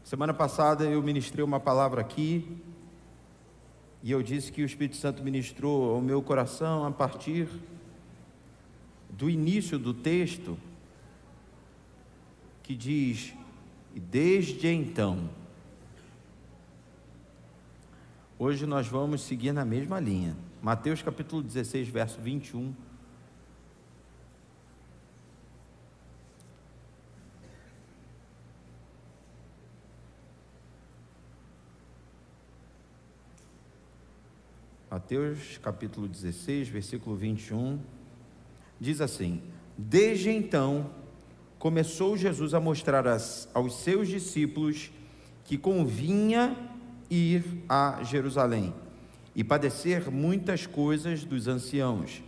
Semana passada eu ministrei uma palavra aqui e eu disse que o Espírito Santo ministrou ao meu coração a partir do início do texto, que diz: e desde então. Hoje nós vamos seguir na mesma linha. Mateus capítulo 16, verso 21. Mateus capítulo 16, versículo 21, diz assim: desde então começou Jesus a mostrar aos seus discípulos que convinha ir a Jerusalém e padecer muitas coisas dos anciãos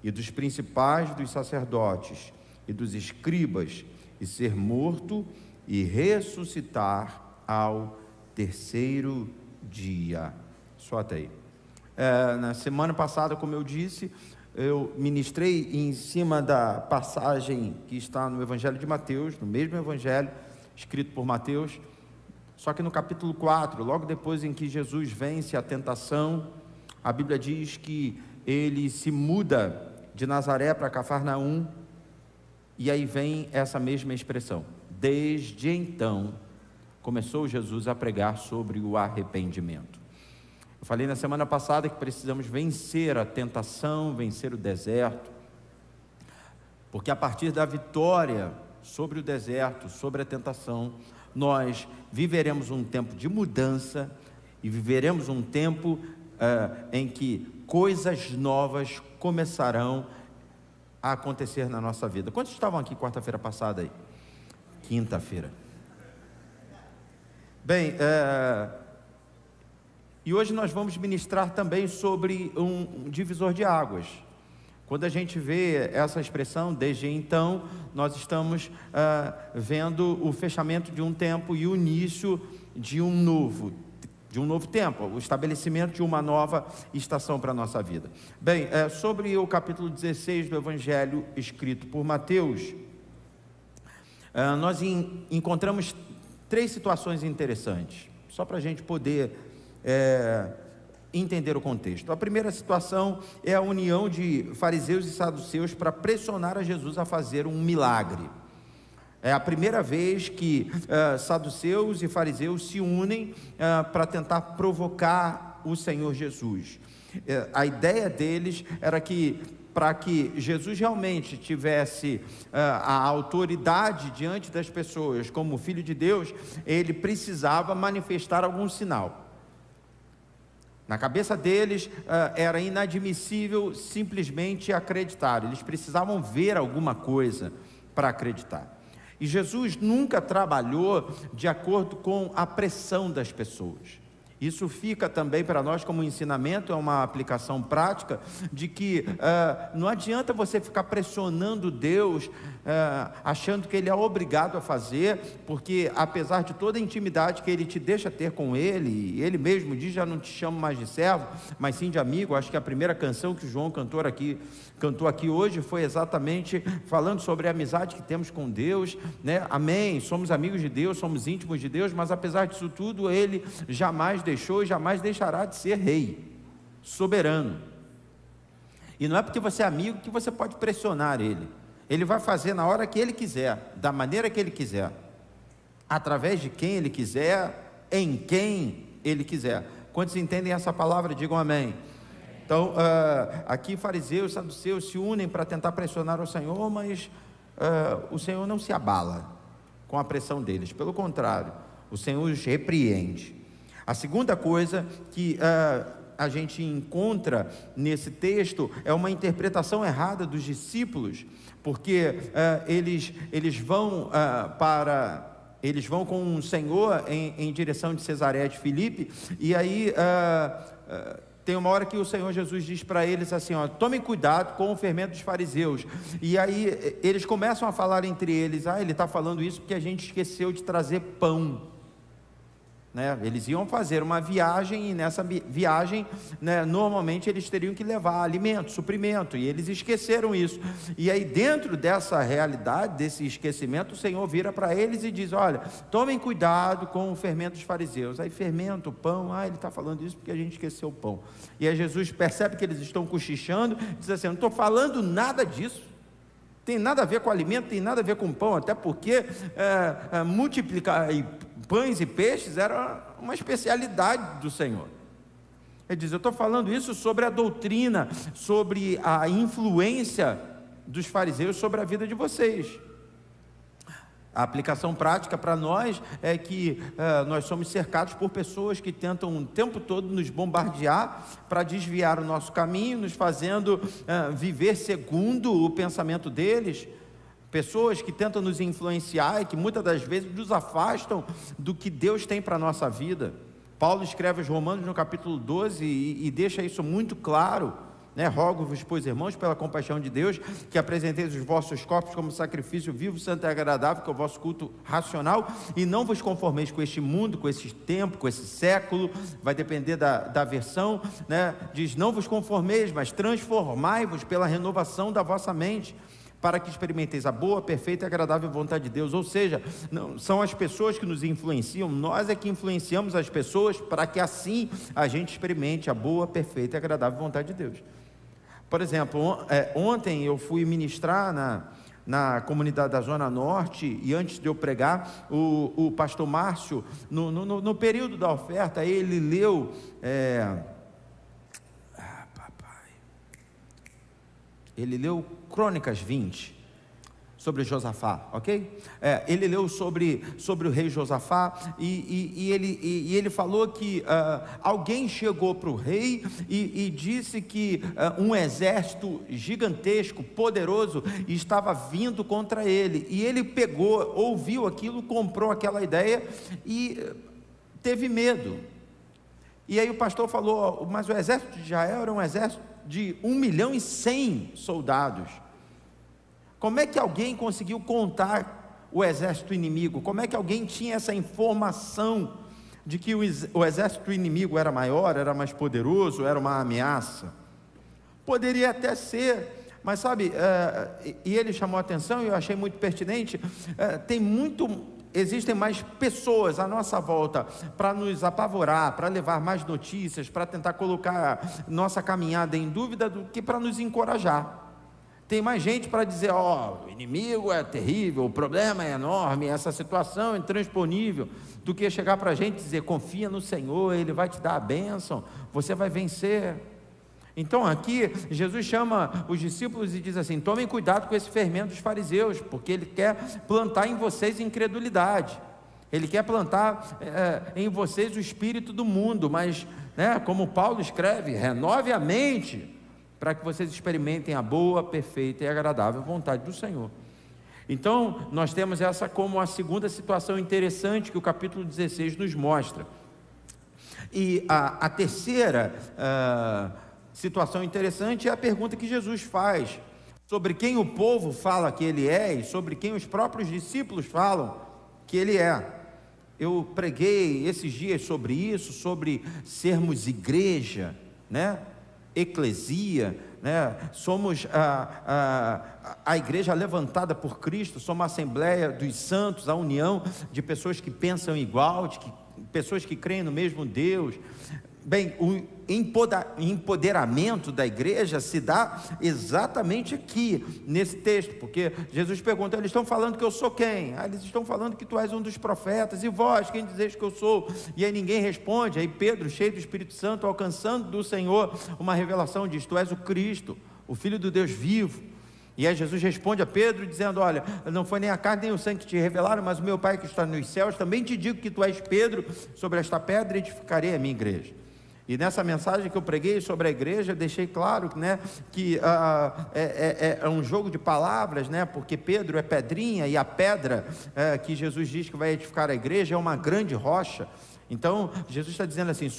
e dos principais dos sacerdotes e dos escribas, e ser morto e ressuscitar ao terceiro dia. Só até aí. Na semana passada, como eu disse, eu ministrei em cima da passagem que está no Evangelho de Mateus, no mesmo Evangelho, escrito por Mateus, só que no capítulo 4, logo depois em que Jesus vence a tentação, a Bíblia diz que ele se muda de Nazaré para Cafarnaum, e aí vem essa mesma expressão: desde então começou Jesus a pregar sobre o arrependimento. Eu falei na semana passada que precisamos vencer a tentação, vencer o deserto, porque a partir da vitória sobre o deserto, sobre a tentação, nós viveremos um tempo de mudança e viveremos um tempo em que coisas novas começarão a acontecer na nossa vida. Quantos estavam aqui quarta-feira passada aí? Quinta-feira. Bem, e hoje nós vamos ministrar também sobre um divisor de águas. Quando a gente vê essa expressão, desde então, nós estamos vendo o fechamento de um tempo e o início de um novo tempo, o estabelecimento de uma nova estação para a nossa vida. Bem, sobre o capítulo 16 do Evangelho escrito por Mateus, nós encontramos três situações interessantes, só para a gente poder entender o contexto. A primeira situação é a união de fariseus e saduceus para pressionar a Jesus a fazer um milagre. É a primeira vez que saduceus e fariseus se unem para tentar provocar o Senhor Jesus. A ideia deles era que, para que Jesus realmente tivesse a autoridade diante das pessoas como Filho de Deus, ele precisava manifestar algum sinal. Na cabeça deles era inadmissível simplesmente acreditar, eles precisavam ver alguma coisa para acreditar. E Jesus nunca trabalhou de acordo com a pressão das pessoas. Isso fica também para nós como ensinamento, é uma aplicação prática, de que não adianta você ficar pressionando Deus, achando que Ele é obrigado a fazer, porque apesar de toda a intimidade que Ele te deixa ter com Ele, Ele mesmo diz: já não te chamo mais de servo, mas sim de amigo. Acho que a primeira canção que o João cantou aqui hoje foi exatamente falando sobre a amizade que temos com Deus, né? Amém, somos amigos de Deus, somos íntimos de Deus, mas apesar disso tudo, Ele jamais deixou e jamais deixará de ser rei, soberano. E não é porque você é amigo que você pode pressionar Ele. Ele vai fazer na hora que Ele quiser, da maneira que Ele quiser, através de quem Ele quiser, em quem Ele quiser. Quantos entendem essa palavra, digam amém. Então, aqui fariseus e saduceus se unem para tentar pressionar o Senhor, mas o Senhor não se abala com a pressão deles, pelo contrário, o Senhor os repreende. A segunda coisa que a gente encontra nesse texto é uma interpretação errada dos discípulos, porque eles vão com o Senhor em direção de Cesareia de Filipe, e aí tem uma hora que o Senhor Jesus diz para eles assim: tomem cuidado com o fermento dos fariseus. E aí eles começam a falar entre eles: ele está falando isso porque a gente esqueceu de trazer pão. né? Eles iam fazer uma viagem e nessa viagem, né, normalmente eles teriam que levar alimento, suprimento, e eles esqueceram isso. E aí, dentro dessa realidade, desse esquecimento, o Senhor vira para eles e diz: olha, tomem cuidado com o fermento dos fariseus. Aí fermento, o pão, ele está falando isso porque a gente esqueceu o pão. E aí Jesus percebe que eles estão cochichando, diz assim: eu não estou falando nada disso, tem nada a ver com alimento, tem nada a ver com pão, até porque multiplicar pães e peixes era uma especialidade do Senhor. Ele diz: eu estou falando isso sobre a doutrina, sobre a influência dos fariseus sobre a vida de vocês. A aplicação prática para nós é que nós somos cercados por pessoas que tentam o tempo todo nos bombardear para desviar o nosso caminho, nos fazendo viver segundo o pensamento deles. Pessoas que tentam nos influenciar e que muitas das vezes nos afastam do que Deus tem para a nossa vida. Paulo escreve aos Romanos no capítulo 12 e deixa isso muito claro, né? Rogo-vos, pois, irmãos, pela compaixão de Deus, que apresenteis os vossos corpos como sacrifício vivo, santo e agradável, que é o vosso culto racional, e não vos conformeis com este mundo, com esse tempo, com esse século. Vai depender da versão, né? Diz: não vos conformeis, mas transformai-vos pela renovação da vossa mente, para que experimenteis a boa, perfeita e agradável vontade de Deus. Ou seja, não são as pessoas que nos influenciam, nós é que influenciamos as pessoas para que assim a gente experimente a boa, perfeita e agradável vontade de Deus. Por exemplo, ontem eu fui ministrar na comunidade da Zona Norte, e antes de eu pregar, o pastor Márcio, no período da oferta, ele leu Crônicas 20, sobre Josafá, ok? Ele leu sobre o rei Josafá, e ele falou que alguém chegou para o rei e disse que um exército gigantesco, poderoso, estava vindo contra ele, e ele pegou, ouviu aquilo, comprou aquela ideia e teve medo. E aí o pastor falou: mas o exército de Israel era um exército de 1.100.000 soldados. Como é que alguém conseguiu contar o exército inimigo? Como é que alguém tinha essa informação de que o exército inimigo era maior, era mais poderoso, era uma ameaça? Poderia até ser, mas sabe, e ele chamou a atenção, e eu achei muito pertinente, existem mais pessoas à nossa volta para nos apavorar, para levar mais notícias, para tentar colocar nossa caminhada em dúvida, do que para nos encorajar. Tem mais gente para dizer: o inimigo é terrível, o problema é enorme, essa situação é intransponível, do que chegar para a gente e dizer: confia no Senhor, Ele vai te dar a bênção, você vai vencer. Então aqui Jesus chama os discípulos e diz assim: tomem cuidado com esse fermento dos fariseus, porque ele quer plantar em vocês incredulidade, ele quer plantar em vocês o espírito do mundo, mas, né, como Paulo escreve, renove a mente, para que vocês experimentem a boa, perfeita e agradável vontade do Senhor. Então nós temos essa como a segunda situação interessante que o capítulo 16 nos mostra. E a terceira situação interessante é a pergunta que Jesus faz sobre quem o povo fala que ele é e sobre quem os próprios discípulos falam que ele é. Eu preguei esses dias sobre isso, sobre sermos igreja, né? Eclesia, né? Somos a igreja levantada por Cristo, somos a Assembleia dos Santos, a união de pessoas que pensam igual, pessoas que creem no mesmo Deus. Bem, o empoderamento da igreja se dá exatamente aqui, nesse texto, porque Jesus pergunta: eles estão falando que eu sou quem? Eles estão falando que tu és um dos profetas, e vós, quem dizeis que eu sou? E aí ninguém responde. Aí Pedro, cheio do Espírito Santo, alcançando do Senhor uma revelação, diz: tu és o Cristo, o Filho do Deus vivo. E aí Jesus responde a Pedro dizendo: olha, não foi nem a carne nem o sangue que te revelaram, mas o meu Pai que está nos céus. Também te digo que tu és Pedro, sobre esta pedra edificarei a minha igreja. E nessa mensagem que eu preguei sobre a igreja, eu deixei claro, né, que é um jogo de palavras, né, porque Pedro é pedrinha, e a pedra que Jesus diz que vai edificar a igreja é uma grande rocha. Então Jesus está dizendo assim: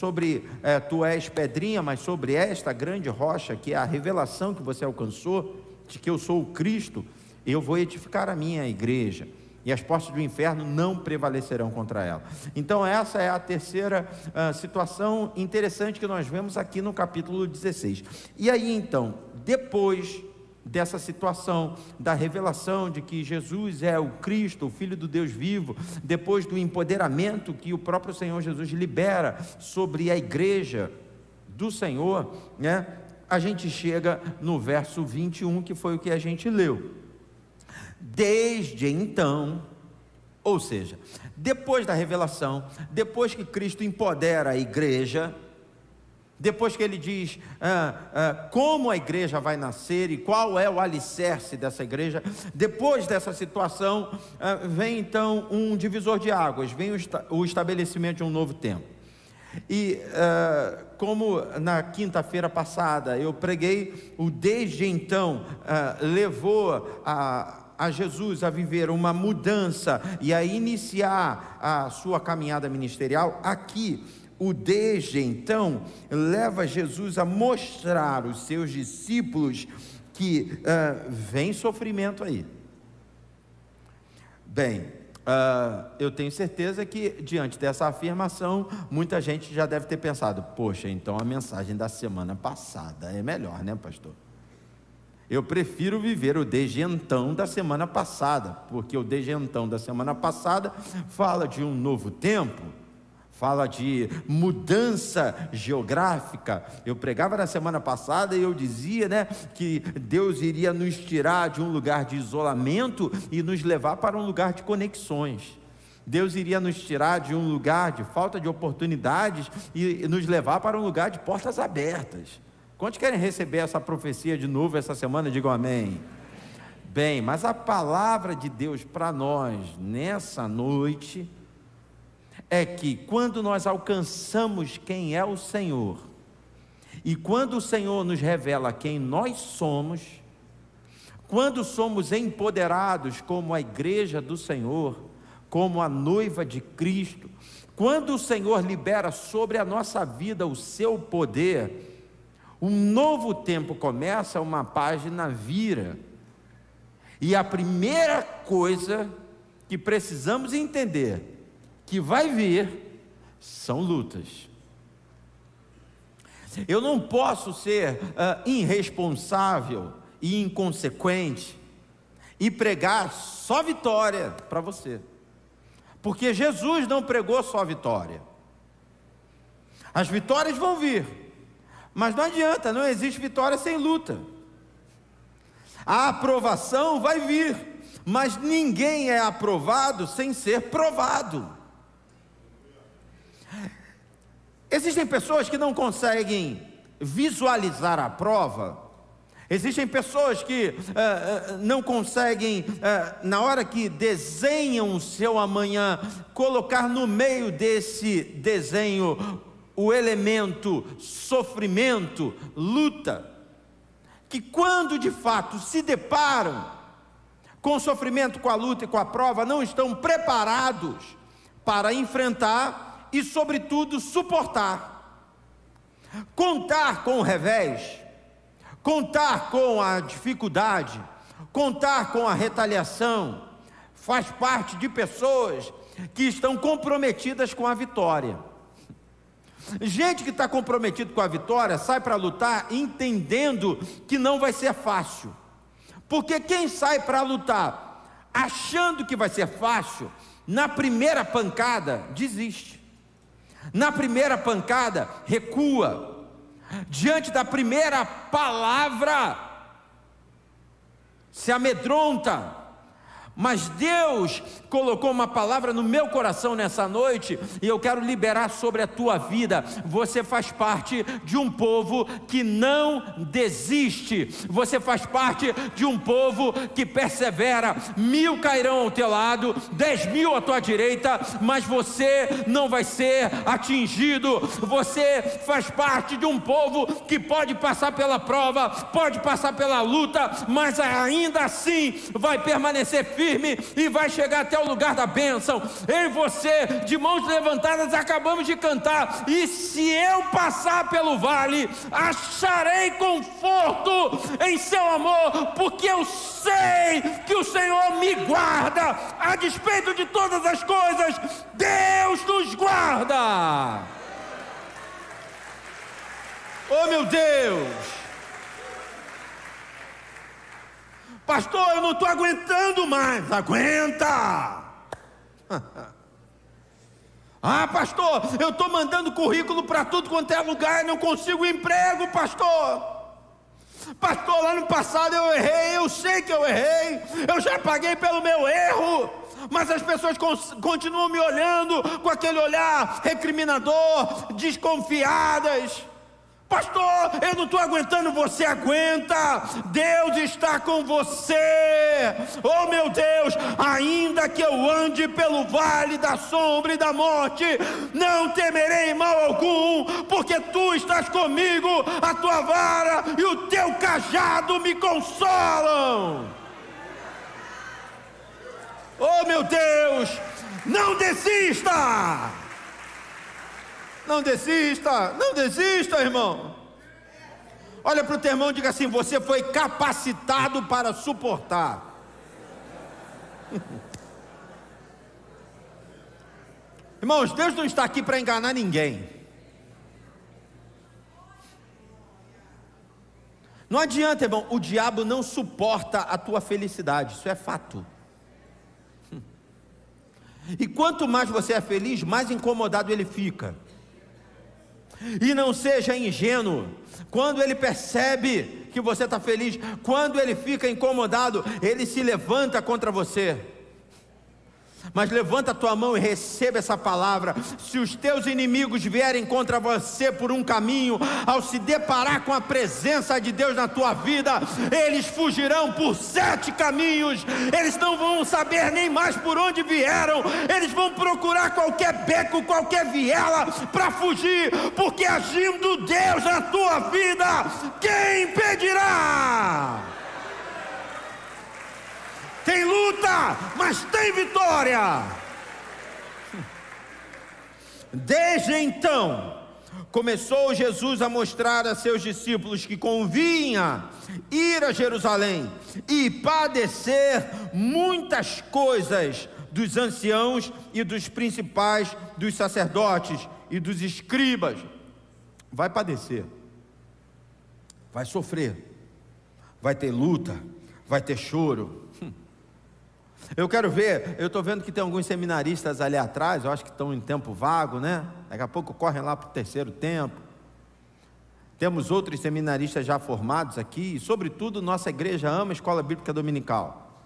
tu és pedrinha, mas sobre esta grande rocha, que é a revelação que você alcançou, de que eu sou o Cristo, eu vou edificar a minha igreja. e as portas do inferno não prevalecerão contra ela. Então essa é a terceira situação interessante que nós vemos aqui no capítulo 16. E aí então, depois dessa situação da revelação de que Jesus é o Cristo, o Filho do Deus vivo, depois do empoderamento que o próprio Senhor Jesus libera sobre a igreja do Senhor, né? A gente chega no verso 21, que foi o que a gente leu. Desde então, ou seja, depois da revelação, depois que Cristo empodera a igreja, depois que ele diz como a igreja vai nascer e qual é o alicerce dessa igreja, depois dessa situação, vem então um divisor de águas, vem o estabelecimento de um novo tempo. E como na quinta-feira passada eu preguei, o desde então levou a Jesus a viver uma mudança e a iniciar a sua caminhada ministerial. Aqui o desde então leva Jesus a mostrar aos seus discípulos que vem sofrimento aí. Bem, eu tenho certeza que diante dessa afirmação, muita gente já deve ter pensado: poxa, então a mensagem da semana passada é melhor, né, pastor? Eu prefiro viver o desde então da semana passada, porque o desde então da semana passada fala de um novo tempo, fala de mudança geográfica. Eu pregava na semana passada e eu dizia, né, que Deus iria nos tirar de um lugar de isolamento e nos levar para um lugar de conexões. Deus iria nos tirar de um lugar de falta de oportunidades e nos levar para um lugar de portas abertas. Quantos querem receber essa profecia de novo essa semana? Digam amém. Bem, mas a palavra de Deus para nós nessa noite é que quando nós alcançamos quem é o Senhor, e quando o Senhor nos revela quem nós somos, quando somos empoderados como a igreja do Senhor, como a noiva de Cristo, quando o Senhor libera sobre a nossa vida o seu poder, um novo tempo começa, uma página vira, e a primeira coisa que precisamos entender que vai vir são lutas. Eu não posso ser irresponsável e inconsequente e pregar só vitória para você, porque Jesus não pregou só vitória. As vitórias vão vir, mas não adianta, não existe vitória sem luta. A aprovação vai vir, mas ninguém é aprovado sem ser provado. Existem pessoas que não conseguem visualizar a prova. Existem pessoas que não conseguem, na hora que desenham o seu amanhã, colocar no meio desse desenho o elemento sofrimento, luta, que quando de fato se deparam com o sofrimento, com a luta e com a prova, não estão preparados para enfrentar e, sobretudo, suportar. Contar com o revés, contar com a dificuldade, contar com a retaliação, faz parte de pessoas que estão comprometidas com a vitória. Gente que está comprometido com a vitória sai para lutar entendendo que não vai ser fácil, porque quem sai para lutar achando que vai ser fácil, na primeira pancada desiste, na primeira pancada recua, diante da primeira palavra se amedronta. Mas Deus colocou uma palavra no meu coração nessa noite, e eu quero liberar sobre a tua vida. Você faz parte de um povo que não desiste, você faz parte de um povo que persevera. 1000 cairão ao teu lado, 10.000 à tua direita, mas você não vai ser atingido. Você faz parte de um povo que pode passar pela prova, pode passar pela luta, mas ainda assim vai permanecer firme firme e vai chegar até o lugar da bênção. Eu e você, de mãos levantadas, acabamos de cantar: e se eu passar pelo vale, acharei conforto em seu amor, porque eu sei que o Senhor me guarda. A despeito de todas as coisas, Deus nos guarda. Oh, meu Deus! Pastor, eu não estou aguentando mais. Aguenta! Ah, pastor, eu estou mandando currículo para tudo quanto é lugar e não consigo emprego, pastor. Pastor, lá no passado eu errei, eu sei que eu errei, eu já paguei pelo meu erro, mas as pessoas continuam me olhando com aquele olhar recriminador, desconfiadas. Pastor, eu não estou aguentando. Você aguenta, Deus está com você. Oh, meu Deus, ainda que eu ande pelo vale da sombra e da morte, não temerei mal algum, porque tu estás comigo, a tua vara e o teu cajado me consolam. Oh, meu Deus, não desista. Não desista, não desista, irmão. Olha para o teu irmão e diga assim: você foi capacitado para suportar. Irmãos, Deus não está aqui para enganar ninguém. Não adianta, irmão, o diabo não suporta a tua felicidade, isso é fato. E quanto mais você é feliz, mais incomodado ele fica. E não seja ingênuo. Quando ele percebe que você está feliz, quando ele fica incomodado, ele se levanta contra você. Mas levanta a tua mão e receba essa palavra: se os teus inimigos vierem contra você por um caminho, ao se deparar com a presença de Deus na tua vida, eles fugirão por 7 caminhos. Eles não vão saber nem mais por onde vieram. Eles vão procurar qualquer beco, qualquer viela para fugir, porque agindo Deus na tua vida, quem impedirá? Tem luta, mas tem vitória. Desde então, começou Jesus a mostrar a seus discípulos que convinha ir a Jerusalém e padecer muitas coisas dos anciãos e dos principais, dos sacerdotes e dos escribas. Vai padecer, vai sofrer, vai ter luta, vai ter choro. Eu quero ver, eu estou vendo que tem alguns seminaristas ali atrás, eu acho que estão em tempo vago, né? Daqui a pouco correm lá para o 3º tempo. Temos outros seminaristas já formados aqui, e sobretudo nossa igreja ama a escola bíblica dominical.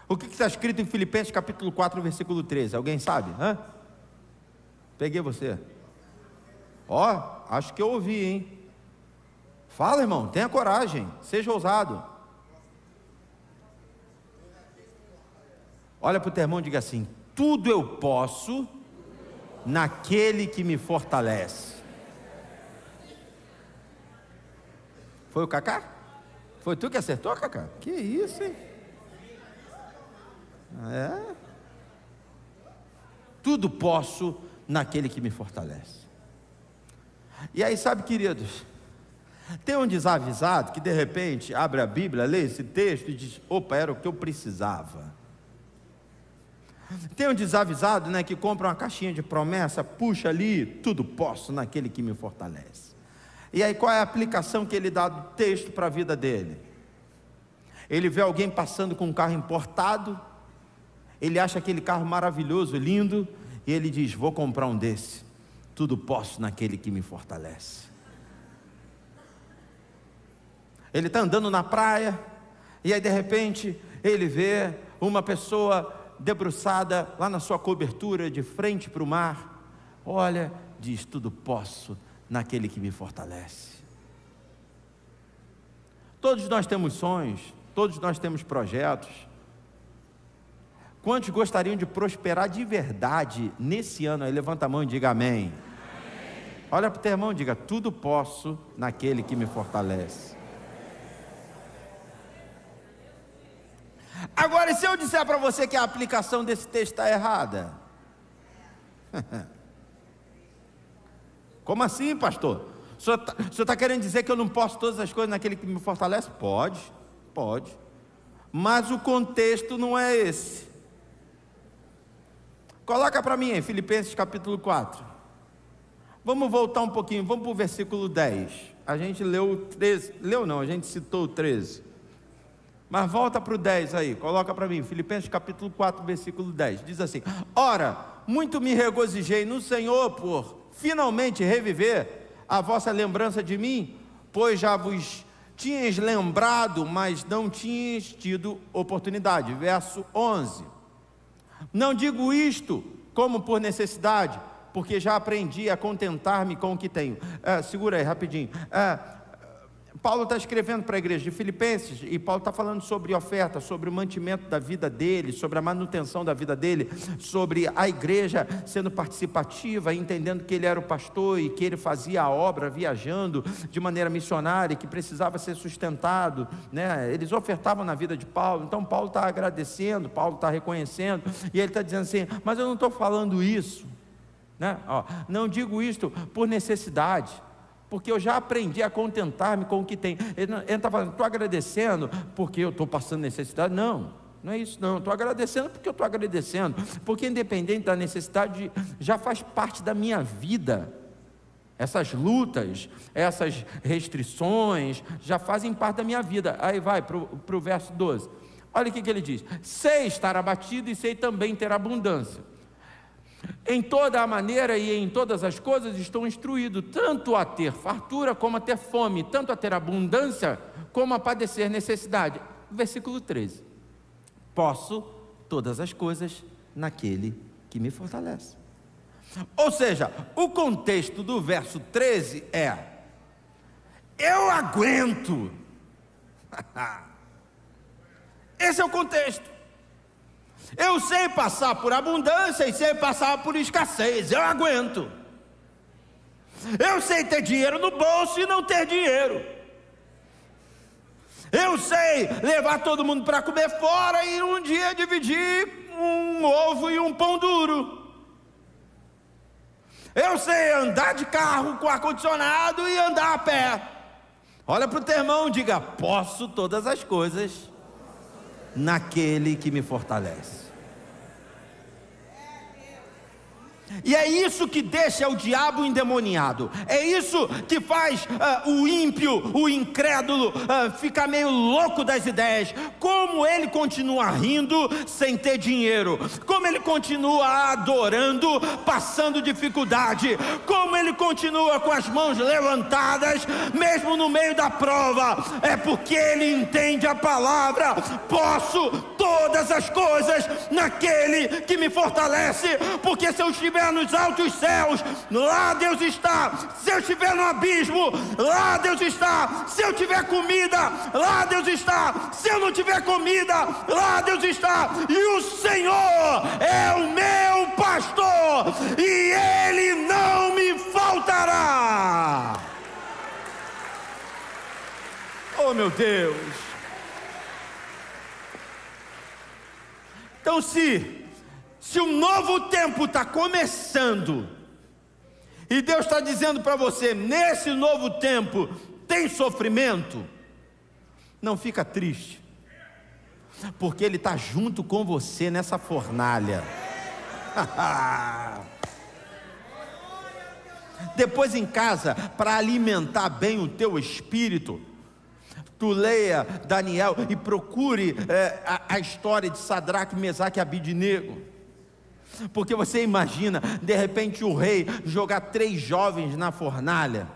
O que está escrito em Filipenses capítulo 4, versículo 13? Alguém sabe? Peguei você. Acho que eu ouvi, hein? Fala, irmão, tenha coragem, seja ousado. Olha para o teu irmão e diga assim: tudo eu posso naquele que me fortalece. Foi o Cacá? Foi tu que acertou, Cacá? Que isso, hein? Tudo posso naquele que me fortalece. E aí, sabe, queridos, tem um desavisado que de repente abre a Bíblia, lê esse texto e diz: opa, era o que eu precisava. Tem um desavisado, né, que compra uma caixinha de promessa, puxa ali: tudo posso naquele que me fortalece. E aí qual é a aplicação que ele dá do texto para a vida dele? Ele vê alguém passando com um carro importado, ele acha aquele carro maravilhoso, lindo, e ele diz: vou comprar um desse. Tudo posso naquele que me fortalece. Ele está andando na praia, e aí de repente ele vê uma pessoa debruçada lá na sua cobertura, de frente para o mar. Olha, diz: tudo posso naquele que me fortalece. Todos nós temos sonhos, todos nós temos projetos. Quantos gostariam de prosperar de verdade nesse ano? Aí levanta a mão e diga amém. Olha para o teu irmão e diga: tudo posso naquele que me fortalece. Agora, e se eu disser para você que a aplicação desse texto está errada? Como assim, pastor? O senhor está querendo dizer que eu não posso todas as coisas naquele que me fortalece? Pode. Mas o contexto não é esse. Coloca para mim aí, Filipenses capítulo 4. Vamos voltar um pouquinho, vamos para o versículo 10. A gente leu o 13, a gente citou o 13. Mas volta para o 10 aí, coloca para mim, Filipenses capítulo 4, versículo 10. Diz assim: ora, muito me regozijei no Senhor por finalmente reviver a vossa lembrança de mim, pois já vos tinhas lembrado, mas não tinhas tido oportunidade. Verso 11. Não digo isto como por necessidade, porque já aprendi a contentar-me com o que tenho. Segura aí rapidinho. Paulo está escrevendo para a igreja de Filipenses, e Paulo está falando sobre oferta, sobre o mantimento da vida dele, sobre a manutenção da vida dele, sobre a igreja sendo participativa, entendendo que ele era o pastor e que ele fazia a obra viajando de maneira missionária, que precisava ser sustentado, né? Eles ofertavam na vida de Paulo. Então Paulo está agradecendo, Paulo está reconhecendo, e ele está dizendo assim: mas eu não estou falando isso, né? Não digo isto por necessidade, porque eu já aprendi a contentar-me com o que tem. Ele não está falando, estou agradecendo porque eu estou passando necessidade. Não é isso não, estou agradecendo porque eu estou agradecendo, porque independente da necessidade, já faz parte da minha vida. Essas lutas, essas restrições, já fazem parte da minha vida. Aí vai para o verso 12, olha o que ele diz: sei estar abatido e sei também ter abundância. Em toda a maneira e em todas as coisas estou instruído, tanto a ter fartura como a ter fome, tanto a ter abundância como a padecer necessidade. Versículo 13: posso todas as coisas naquele que me fortalece. Ou seja, o contexto do verso 13 é: eu aguento. Esse é o contexto. Eu sei passar por abundância e sei passar por escassez, eu aguento. Eu sei ter dinheiro no bolso e não ter dinheiro. Eu sei levar todo mundo para comer fora e um dia dividir um ovo e um pão duro. Eu sei andar de carro com ar-condicionado e andar a pé. Olha para o teu irmão e diga: posso todas as coisas naquele que me fortalece. E é isso que deixa o diabo endemoniado. É isso que faz o ímpio, o incrédulo ficar meio louco das ideias. Como ele continua rindo sem ter dinheiro, como ele continua adorando passando dificuldade, como ele continua com as mãos levantadas mesmo no meio da prova. É porque ele entende a palavra: posso todas as coisas naquele que me fortalece. Porque se eu estiver nos altos céus, lá Deus está. Se eu estiver no abismo, lá Deus está. Se eu tiver comida, lá Deus está. Se eu não tiver comida, lá Deus está. E o Senhor é o meu pastor e Ele não me faltará. Oh meu Deus. Então se um novo tempo está começando, e Deus está dizendo para você: nesse novo tempo tem sofrimento, não fica triste, porque Ele está junto com você nessa fornalha. Depois em casa, para alimentar bem o teu espírito, tu leia Daniel e procure a história de Sadraque, Mesaque e Abidnego. Porque você imagina, de repente o rei jogar 3 jovens na fornalha,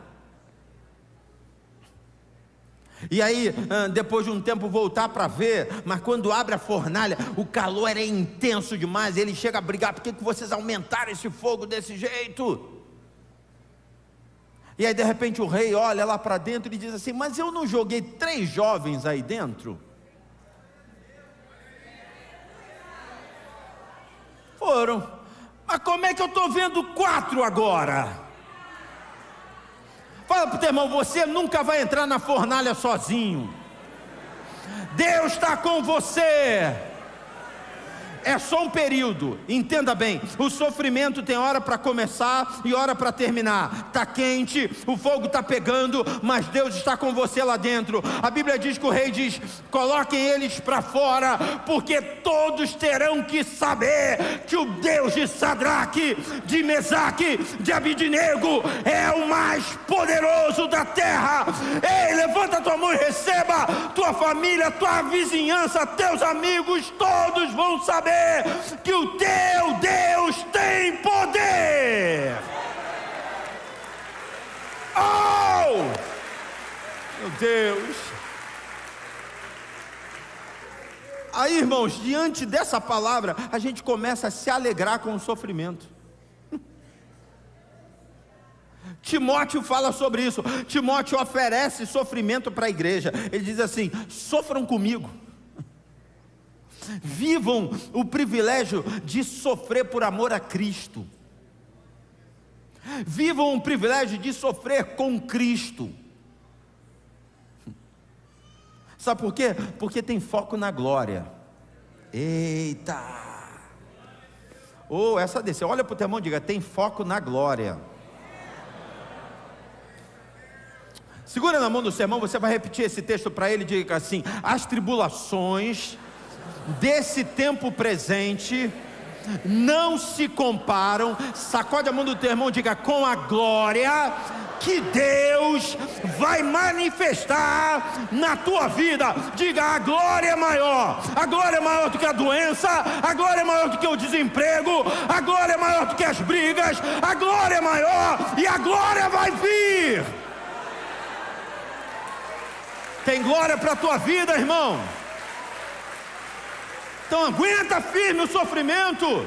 e aí depois de um tempo voltar para ver, mas quando abre a fornalha, o calor era intenso demais, ele chega a brigar: por que vocês aumentaram esse fogo desse jeito? E aí de repente o rei olha lá para dentro e diz assim: mas eu não joguei 3 jovens aí dentro? Foram. Mas como é que eu estou vendo 4 agora? Fala para o teu irmão: você nunca vai entrar na fornalha sozinho. Deus está com você. É só um período, entenda bem, o sofrimento tem hora para começar e hora para terminar. Está quente, o fogo está pegando, mas Deus está com você lá dentro. A Bíblia diz que o rei diz: coloquem eles para fora, porque todos terão que saber que o Deus de Sadraque, de Mesaque, de Abidnego é o mais poderoso da terra. Ei, levanta tua mão e receba. Tua família, tua vizinhança, teus amigos, todos vão saber que o teu Deus tem poder. Oh, meu Deus. Aí, irmãos, diante dessa palavra, a gente começa a se alegrar com o sofrimento. Timóteo fala sobre isso. Timóteo oferece sofrimento para a igreja. Ele diz assim: sofram comigo. Vivam o privilégio de sofrer por amor a Cristo. Vivam o privilégio de sofrer com Cristo. Sabe por quê? Porque tem foco na glória. Eita! Oh, essa desceu. Olha para o teu irmão e diga: tem foco na glória. Segura na mão do seu irmão, você vai repetir esse texto para ele e diga assim: as tribulações desse tempo presente não se comparam, sacode a mão do teu irmão e diga: com a glória que Deus vai manifestar na tua vida. Diga: a glória é maior. A glória é maior do que a doença, a glória é maior do que o desemprego, a glória é maior do que as brigas, a glória é maior e a glória vai vir. Tem glória para a tua vida, irmão. Então aguenta firme o sofrimento.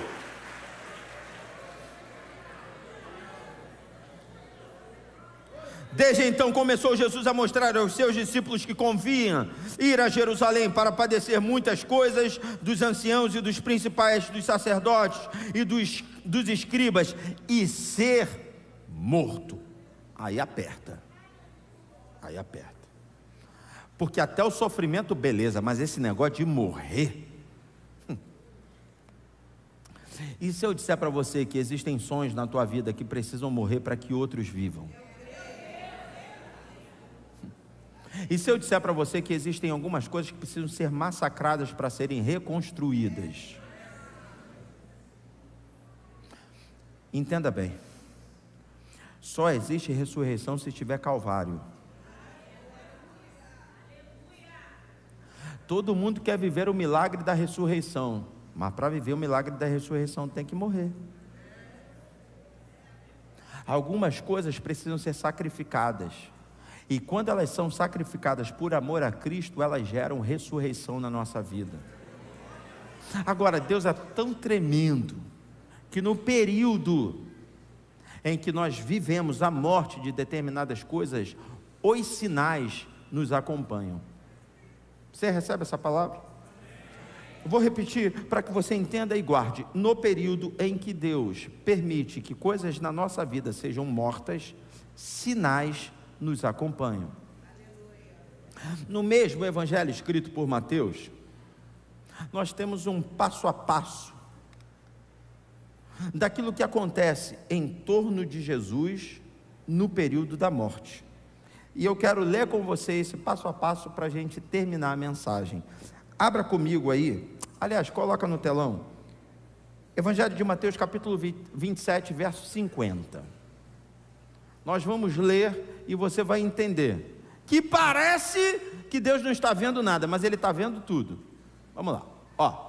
Desde então começou Jesus a mostrar aos seus discípulos que convinha ir a Jerusalém para padecer muitas coisas dos anciãos e dos principais dos sacerdotes e dos escribas e ser morto. Aí aperta. Aí aperta. Porque até o sofrimento, beleza, mas esse negócio de morrer. E se eu disser para você que existem sonhos na tua vida que precisam morrer para que outros vivam? E se eu disser para você que existem algumas coisas que precisam ser massacradas para serem reconstruídas? Entenda bem, só existe ressurreição se tiver Calvário. Todo mundo quer viver o milagre da ressurreição, mas para viver o milagre da ressurreição tem que morrer. Algumas coisas precisam ser sacrificadas, e quando elas são sacrificadas por amor a Cristo, elas geram ressurreição na nossa vida. Agora, Deus é tão tremendo, que no período em que nós vivemos a morte de determinadas coisas, os sinais nos acompanham. Você recebe essa palavra? Eu vou repetir para que você entenda e guarde. No período em que Deus permite que coisas na nossa vida sejam mortas, sinais nos acompanham. No mesmo evangelho escrito por Mateus, nós temos um passo a passo daquilo que acontece em torno de Jesus no período da morte. E eu quero ler com você esse passo a passo para a gente terminar a mensagem. Abra comigo aí, aliás, coloca no telão, Evangelho de Mateus capítulo 27, verso 50. Nós vamos ler e você vai entender, que parece que Deus não está vendo nada, mas Ele está vendo tudo. Vamos lá, ó.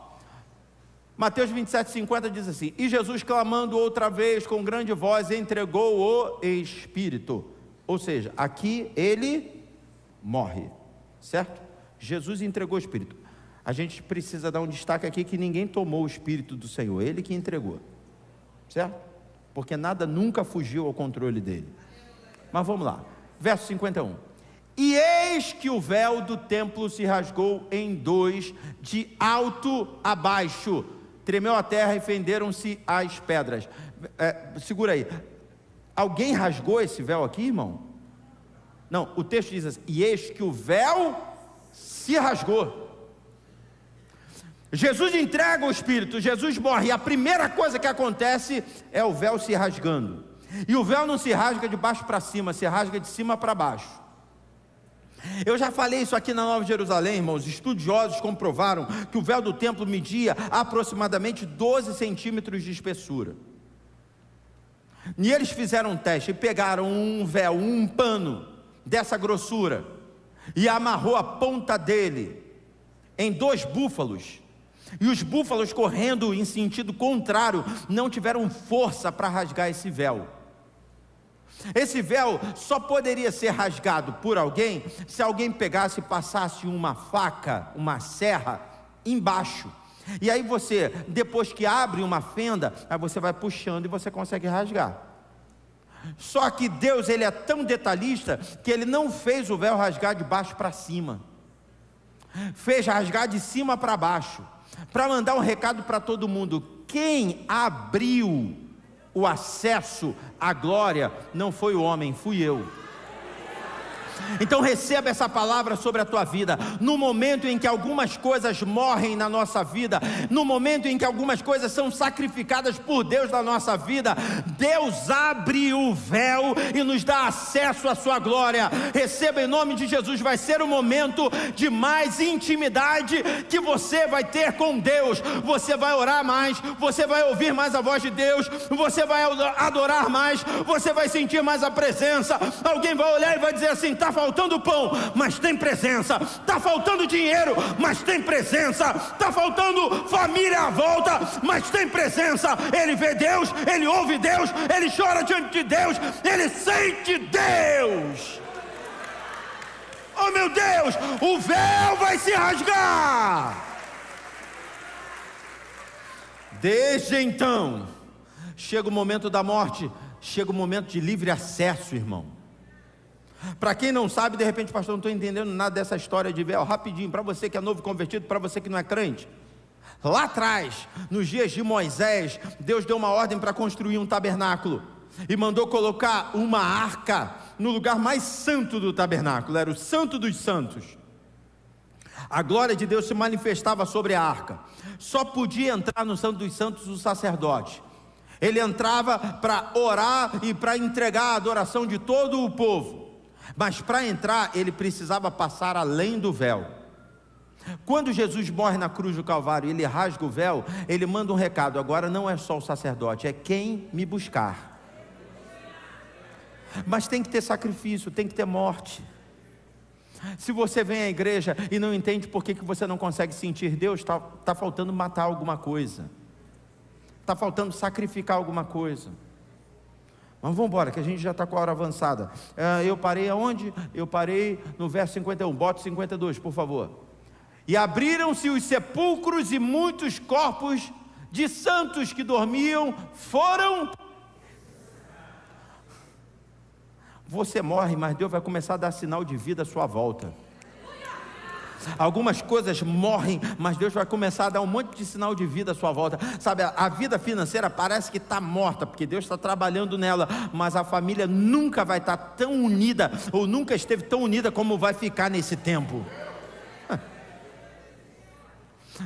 Mateus 27, 50 diz assim: e Jesus, clamando outra vez com grande voz, entregou o Espírito. Ou seja, aqui ele morre, certo? Jesus entregou o Espírito. A gente precisa dar um destaque aqui que ninguém tomou o Espírito do Senhor, Ele que entregou, certo? Porque nada nunca fugiu ao controle dele. Mas vamos lá, verso 51. E eis que o véu do templo se rasgou em dois, de alto a baixo, tremeu a terra e fenderam-se as pedras. Segura aí. Alguém rasgou esse véu aqui, irmão? Não, o texto diz assim: e eis que o véu se rasgou. Jesus entrega o Espírito, Jesus morre, e a primeira coisa que acontece é o véu se rasgando. E o véu não se rasga de baixo para cima, se rasga de cima para baixo. Eu já falei isso aqui na Nova Jerusalém, irmãos. Estudiosos comprovaram que o véu do templo media aproximadamente 12 centímetros de espessura. E eles fizeram um teste e pegaram um véu, um pano dessa grossura, e amarrou a ponta dele em 2 búfalos. E os búfalos, correndo em sentido contrário, não tiveram força para rasgar esse véu. Esse véu só poderia ser rasgado por alguém se alguém pegasse e passasse uma faca, uma serra embaixo. E aí você, depois que abre uma fenda, aí você vai puxando e você consegue rasgar. Só que Deus, ele é tão detalhista que ele não fez o véu rasgar de baixo para cima, fez rasgar de cima para baixo, para mandar um recado para todo mundo. Quem abriu o acesso à glória não foi o homem, fui eu. Então receba essa palavra sobre a tua vida. No momento em que algumas coisas morrem na nossa vida, no momento em que algumas coisas são sacrificadas por Deus na nossa vida, Deus abre o véu e nos dá acesso à sua glória. Receba em nome de Jesus. Vai ser um momento de mais intimidade que você vai ter com Deus. Você vai orar mais, você vai ouvir mais a voz de Deus, você vai adorar mais, você vai sentir mais a presença. Alguém vai olhar e vai dizer assim: está faltando pão, mas tem presença. Está faltando dinheiro, mas tem presença. Está faltando família à volta, mas tem presença. Ele vê Deus, ele ouve Deus, ele chora diante de Deus, ele sente Deus. Oh meu Deus, o véu vai se rasgar. Desde então, chega o momento da morte, chega o momento de livre acesso, irmão. Para quem não sabe, de repente, pastor, não estou entendendo nada dessa história de véu. Rapidinho, para você que é novo convertido, para você que não é crente. Lá atrás, nos dias de Moisés, Deus deu uma ordem para construir um tabernáculo e mandou colocar uma arca no lugar mais santo do tabernáculo. Era o Santo dos Santos. A glória de Deus se manifestava sobre a arca. Só podia entrar no Santo dos Santos o sacerdote. Ele entrava para orar e para entregar a adoração de todo o povo. Mas para entrar, ele precisava passar além do véu. Quando Jesus morre na cruz do Calvário, ele rasga o véu, ele manda um recado: agora não é só o sacerdote, é quem me buscar. Mas tem que ter sacrifício, tem que ter morte. Se você vem à igreja e não entende por que você não consegue sentir Deus, está faltando matar alguma coisa, está faltando sacrificar alguma coisa. Mas vamos embora, que a gente já está com a hora avançada. Eu parei aonde? Eu parei no verso 51, bote 52, por favor. E abriram-se os sepulcros, e muitos corpos de santos que dormiam foram. Você morre, mas Deus vai começar a dar sinal de vida à sua volta. Algumas coisas morrem, mas Deus vai começar a dar um monte de sinal de vida à sua volta. Sabe, a vida financeira parece que está morta, porque Deus está trabalhando nela, mas a família nunca vai estar tão unida, ou nunca esteve tão unida como vai ficar nesse tempo.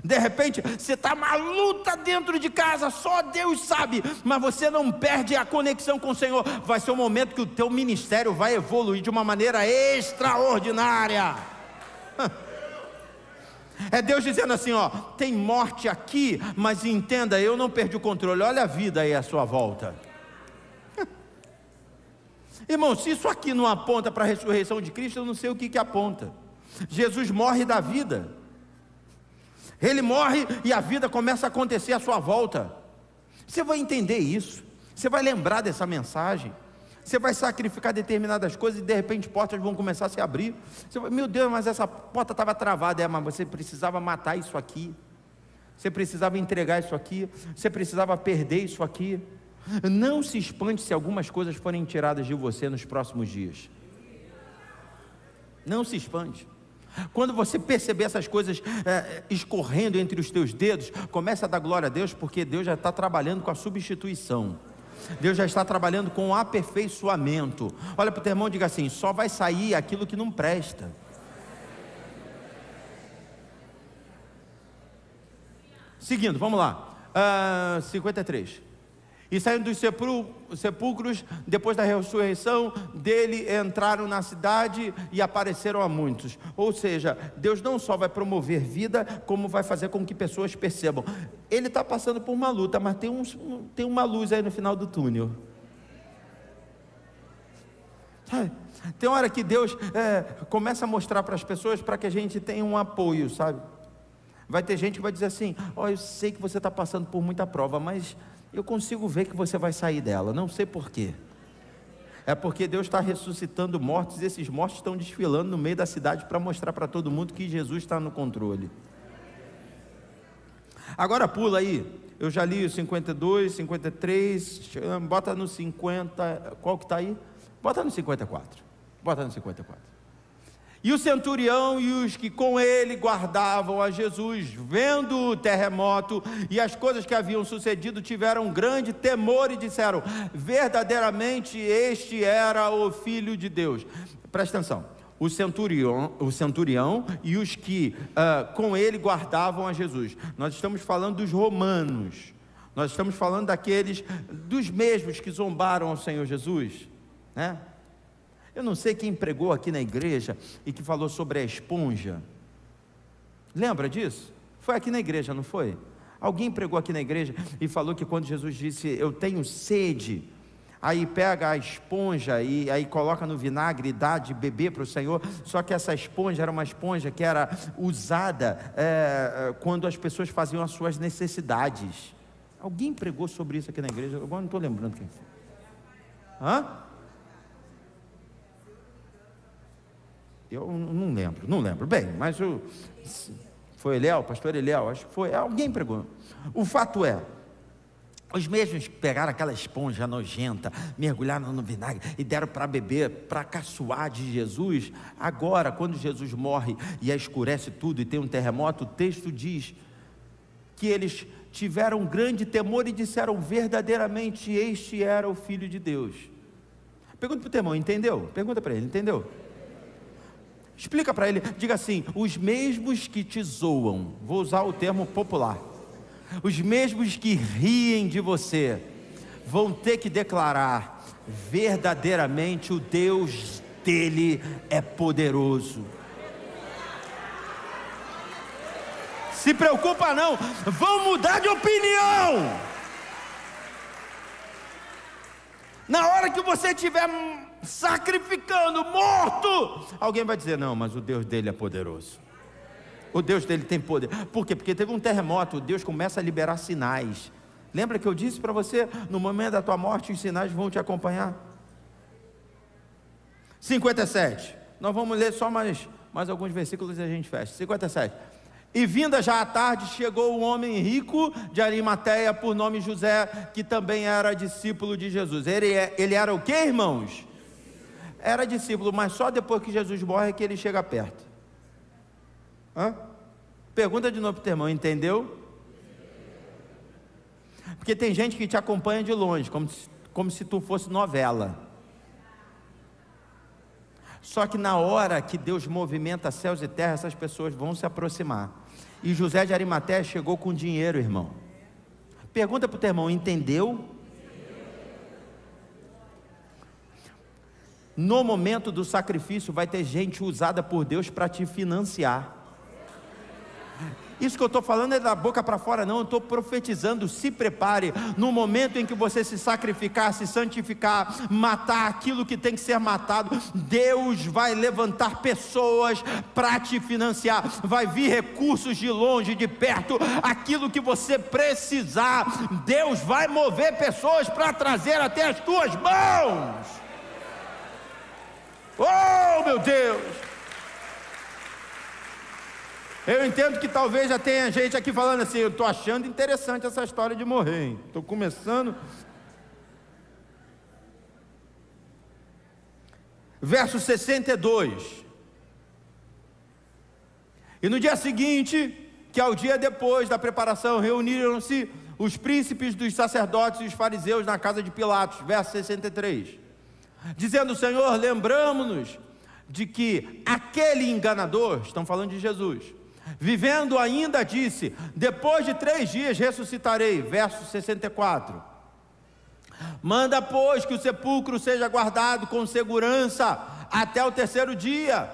De repente, você está uma luta dentro de casa, só Deus sabe, mas você não perde a conexão com o Senhor. Vai ser um momento que o teu ministério vai evoluir de uma maneira extraordinária. É Deus dizendo assim, ó, tem morte aqui, mas entenda, eu não perdi o controle. Olha a vida aí à sua volta. Irmão, se isso aqui não aponta para a ressurreição de Cristo, eu não sei o que aponta. Jesus morre da vida. Ele morre e a vida começa a acontecer à sua volta. Você vai entender isso, você vai lembrar dessa mensagem, você vai sacrificar determinadas coisas e de repente portas vão começar a se abrir. Você vai, meu Deus, mas essa porta estava travada. Mas você precisava matar isso aqui, você precisava entregar isso aqui, você precisava perder isso aqui. Não se espante se algumas coisas forem tiradas de você nos próximos dias. Não se espante. Quando você perceber essas coisas escorrendo entre os teus dedos, comece a dar glória a Deus, porque Deus já está trabalhando com a substituição. Deus já está trabalhando com o aperfeiçoamento. Olha para o teu irmão e diga assim: só vai sair aquilo que não presta. Seguindo, vamos lá. 53. E saindo dos sepulcros, depois da ressurreição dele, entraram na cidade e apareceram a muitos. Ou seja, Deus não só vai promover vida, como vai fazer com que pessoas percebam. Ele está passando por uma luta, mas tem uma luz aí no final do túnel. Sabe? Tem hora que Deus começa a mostrar para as pessoas, para que a gente tenha um apoio, sabe? Vai ter gente que vai dizer assim: eu sei que você está passando por muita prova, mas eu consigo ver que você vai sair dela, não sei porquê. É porque Deus está ressuscitando mortos, e esses mortos estão desfilando no meio da cidade para mostrar para todo mundo que Jesus está no controle. Agora pula aí, eu já li o 52, 53, bota no 50, qual que está aí? Bota no 54, bota no 54. E o centurião e os que com ele guardavam a Jesus, vendo o terremoto e as coisas que haviam sucedido, tiveram grande temor e disseram: verdadeiramente este era o Filho de Deus. Presta atenção, o centurião e os que com ele guardavam a Jesus. Nós estamos falando dos romanos, nós estamos falando dos mesmos que zombaram ao Senhor Jesus, né? Eu não sei quem pregou aqui na igreja e que falou sobre a esponja. Lembra disso? Foi aqui na igreja, não foi? Alguém pregou aqui na igreja e falou que quando Jesus disse: eu tenho sede, aí pega a esponja e aí coloca no vinagre e dá de beber para o Senhor. Só que essa esponja era uma esponja que era usada quando as pessoas faziam as suas necessidades. Alguém pregou sobre isso aqui na igreja? Agora não estou lembrando quem foi. Eu não lembro bem, mas foi Eliel, pastor Eliel, acho que foi, alguém pregou. O fato é, os mesmos que pegaram aquela esponja nojenta, mergulharam no vinagre e deram para beber, para caçoar de Jesus. Agora, quando Jesus morre e escurece tudo e tem um terremoto, o texto diz que eles tiveram grande temor e disseram: verdadeiramente este era o Filho de Deus. Pergunta para o teu irmão, entendeu? Pergunta para ele, entendeu? Explica para ele, diga assim: os mesmos que te zoam, vou usar o termo popular, os mesmos que riem de você, vão ter que declarar: verdadeiramente o Deus dele é poderoso. Se preocupa não, vão mudar de opinião. Na hora que você estiver sacrificando, morto, alguém vai dizer: não, mas o Deus dele é poderoso, o Deus dele tem poder. Por quê? Porque teve um terremoto, Deus começa a liberar sinais. Lembra que eu disse para você, no momento da tua morte os sinais vão te acompanhar? 57, nós vamos ler só mais alguns versículos e a gente fecha. 57, e vinda já à tarde, chegou um homem rico de Arimateia, por nome José, que também era discípulo de Jesus. Ele era o que, irmãos? Era discípulo, mas só depois que Jesus morre é que ele chega perto. Pergunta de novo para o teu irmão, entendeu? Porque tem gente que te acompanha de longe, como se tu fosse novela. Só que na hora que Deus movimenta céus e terra, essas pessoas vão se aproximar. E José de Arimateia chegou com dinheiro, irmão. Pergunta para o teu irmão, entendeu? No momento do sacrifício vai ter gente usada por Deus para te financiar. Isso que eu estou falando é da boca para fora não, eu estou profetizando. Se prepare, no momento em que você se sacrificar, se santificar, matar aquilo que tem que ser matado, Deus vai levantar pessoas para te financiar, vai vir recursos de longe, de perto, aquilo que você precisar, Deus vai mover pessoas para trazer até as tuas mãos. Oh meu Deus! Eu entendo que talvez já tenha gente aqui falando assim: eu estou achando interessante essa história de morrer, hein? Estou começando. Verso 62. E no dia seguinte, que é o dia depois da preparação, reuniram-se os príncipes dos sacerdotes e os fariseus na casa de Pilatos. Verso 63. Dizendo: Senhor, lembramo-nos de que aquele enganador, estão falando de Jesus, Vivendo ainda disse: depois de 3 dias ressuscitarei. Verso 64. Manda, pois, que o sepulcro seja guardado com segurança até o 3º dia.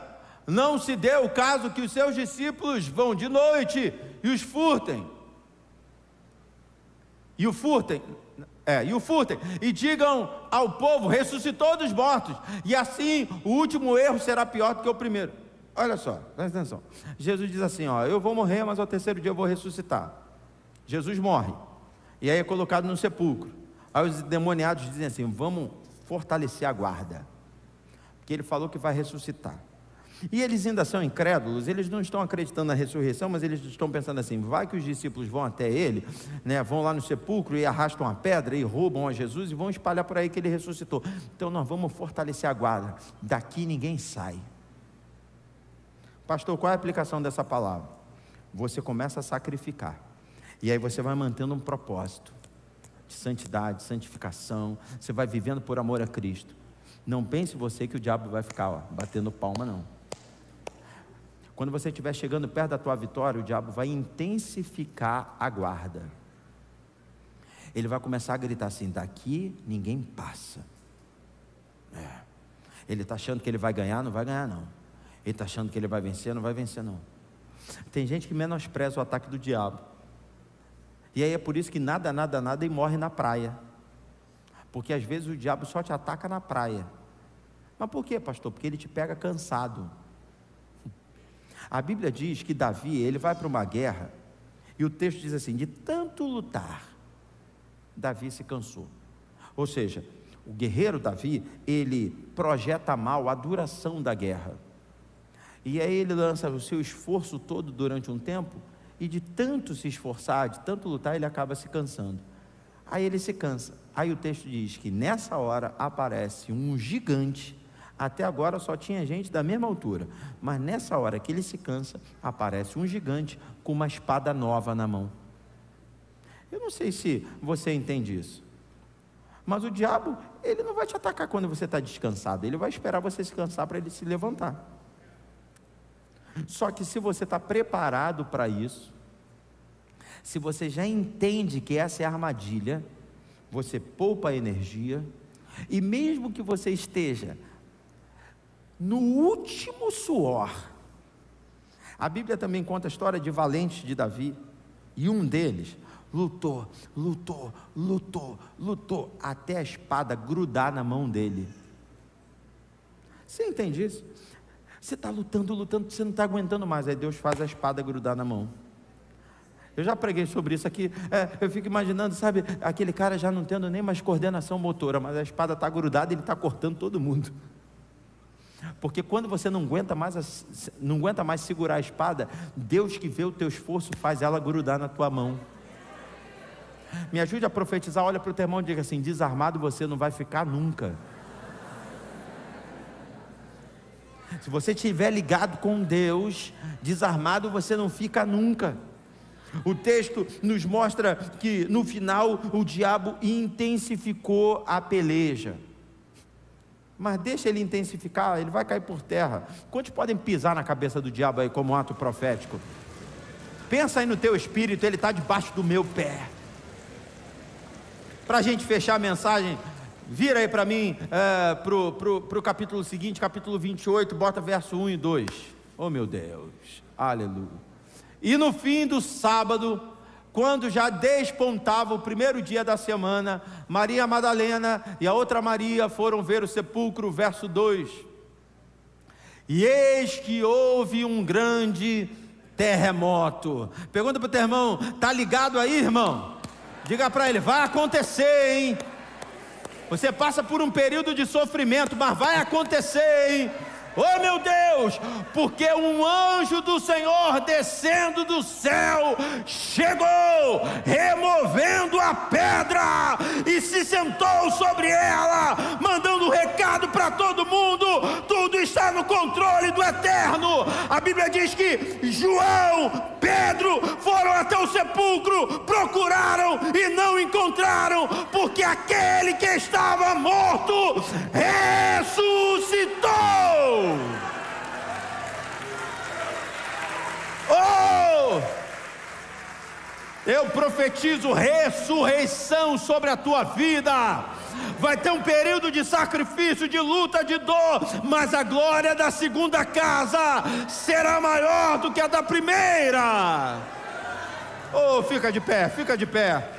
Não se dê o caso que os seus discípulos vão de noite e os furtem. E o furtem, e digam ao povo: ressuscitou dos mortos. E assim o último erro será pior do que o primeiro. Olha só, presta atenção. Jesus diz assim: eu vou morrer, mas ao 3º dia eu vou ressuscitar. Jesus morre, e aí é colocado no sepulcro. Aí os demoniados dizem assim: vamos fortalecer a guarda, porque ele falou que vai ressuscitar. E eles ainda são incrédulos, eles não estão acreditando na ressurreição, mas eles estão pensando assim: vai que os discípulos vão até ele, né, vão lá no sepulcro e arrastam a pedra e roubam a Jesus e vão espalhar por aí que ele ressuscitou. Então nós vamos fortalecer a guarda, daqui ninguém sai. Pastor, qual é a aplicação dessa palavra? Você começa a sacrificar, e aí você vai mantendo um propósito de santidade, santificação, você vai vivendo por amor a Cristo. Não pense você que o diabo vai ficar batendo palma, não. Quando você estiver chegando perto da tua vitória, o diabo vai intensificar a guarda. Ele vai começar a gritar assim: daqui ninguém passa. Ele está achando que ele vai ganhar, não vai ganhar não. Ele está achando que ele vai vencer, não vai vencer não. Tem gente que menospreza o ataque do diabo, e aí é por isso que nada e morre na praia, porque às vezes o diabo só te ataca na praia. Mas por quê, pastor? Porque ele te pega cansado. A Bíblia diz que Davi, ele vai para uma guerra, e o texto diz assim: de tanto lutar, Davi se cansou. Ou seja, o guerreiro Davi, ele projeta mal a duração da guerra, e aí ele lança o seu esforço todo durante um tempo, e de tanto se esforçar, de tanto lutar, ele acaba se cansando. Aí ele se cansa. Aí o texto diz que nessa hora aparece um gigante. Até agora só tinha gente da mesma altura, mas nessa hora que ele se cansa, aparece um gigante com uma espada nova na mão. Eu não sei se você entende isso, mas o diabo, ele não vai te atacar quando você está descansado, ele vai esperar você se cansar para ele se levantar. Só que se você está preparado para isso, se você já entende que essa é a armadilha, você poupa energia, e mesmo que você esteja no último suor, a Bíblia também conta a história de valentes de Davi, e um deles lutou, até a espada grudar na mão dele. Você entende isso? Você está lutando, você não está aguentando mais, aí Deus faz a espada grudar na mão. Eu já preguei sobre isso aqui, eu fico imaginando, sabe, aquele cara já não tendo nem mais coordenação motora, mas a espada está grudada e ele está cortando todo mundo. Porque quando você não aguenta mais segurar a espada, Deus que vê o teu esforço faz ela grudar na tua mão. Me ajude a profetizar, olha para o teu irmão e diga assim: desarmado você não vai ficar nunca. Se você estiver ligado com Deus, desarmado você não fica nunca. O texto nos mostra que no final o diabo intensificou a peleja. Mas deixa ele intensificar, ele vai cair por terra. Quantos podem pisar na cabeça do diabo aí como um ato profético? Pensa aí no teu espírito, ele está debaixo do meu pé. Para a gente fechar a mensagem, vira aí para mim, para o capítulo seguinte, capítulo 28, bota verso 1 e 2. Oh meu Deus, aleluia. E no fim do sábado, quando já despontava o primeiro dia da semana, Maria Madalena e a outra Maria foram ver o sepulcro, verso 2. E eis que houve um grande terremoto. Pergunta para o teu irmão: está ligado aí, irmão? Diga para ele: vai acontecer, hein? Você passa por um período de sofrimento, mas vai acontecer, hein? Oh meu Deus, porque um anjo do Senhor descendo do céu chegou, removendo a pedra e se sentou sobre ela, mandando um recado para todo mundo: tudo está no controle do Eterno. A Bíblia diz que João, Pedro foram até o sepulcro, procuraram e não encontraram, porque aquele que estava morto ressuscitou. Oh Eu profetizo ressurreição sobre a tua vida. Vai ter um período de sacrifício, de luta, de dor, mas a glória da segunda casa será maior do que a da primeira. Oh, fica de pé, fica de pé.